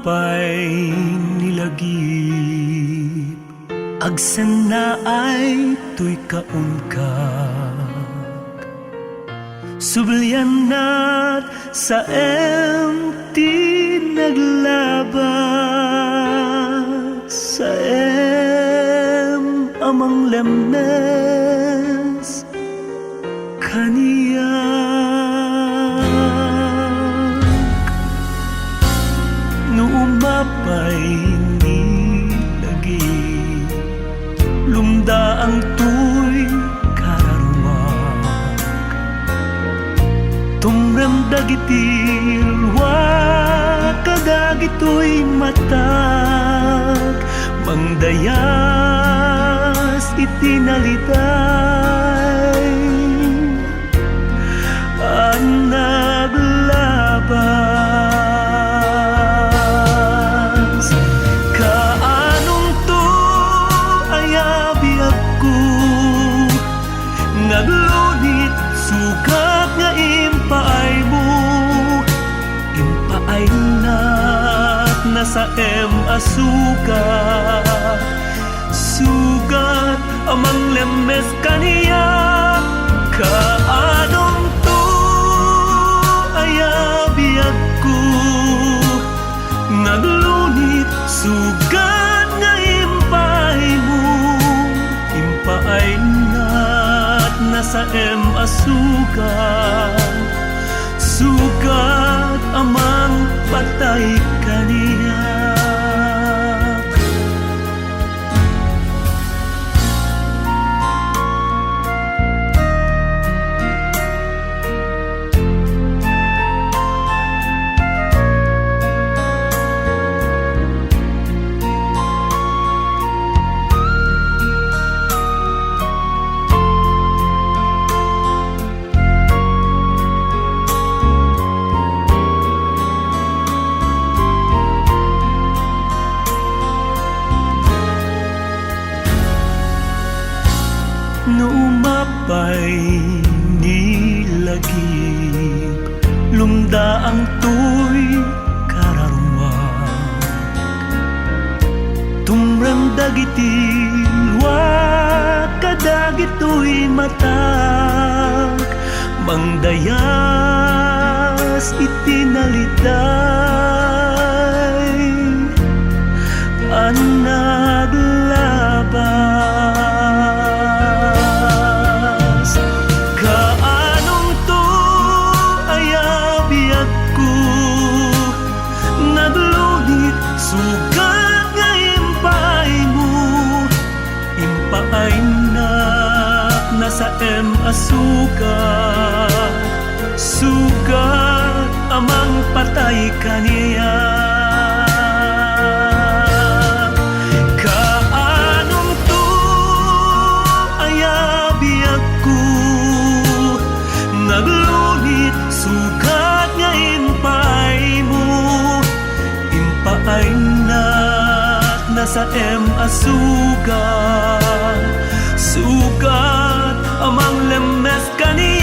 umapay nilagip, agsan na ay tuy kaunkag, sublian nat sa empty naglabas, sa amang lemnes kaniya. No umapay nilagi, lumda ang tuy kararumag, tumramdag itilwa kadagitoy matag, mangdayas itinalitay ang naglabas. Kaanong to ayabi ako, naglunit sukat nga impaay mo, impaay na sa asukat, sugat amang lemes kaniya. Kaanong to ayabi ako, naglunit sugat nga impay mo, impaay na sa asukat, sugat amang patay kaniya. No umapay nilagip, lumda ang tuy kararumag, tumramdag itilwa kadagitoy matag, mangdayas itinalitay ang naglabas. Kaanong to ayabi ako, naglunit sugat nga impay mo, impaay na sa asukat, sugat amang patay kaniya. Kaanong to ayabi ako, naglunit sugat nga impay mo, impaay na sa asukat, sugat amang lemes kaniya.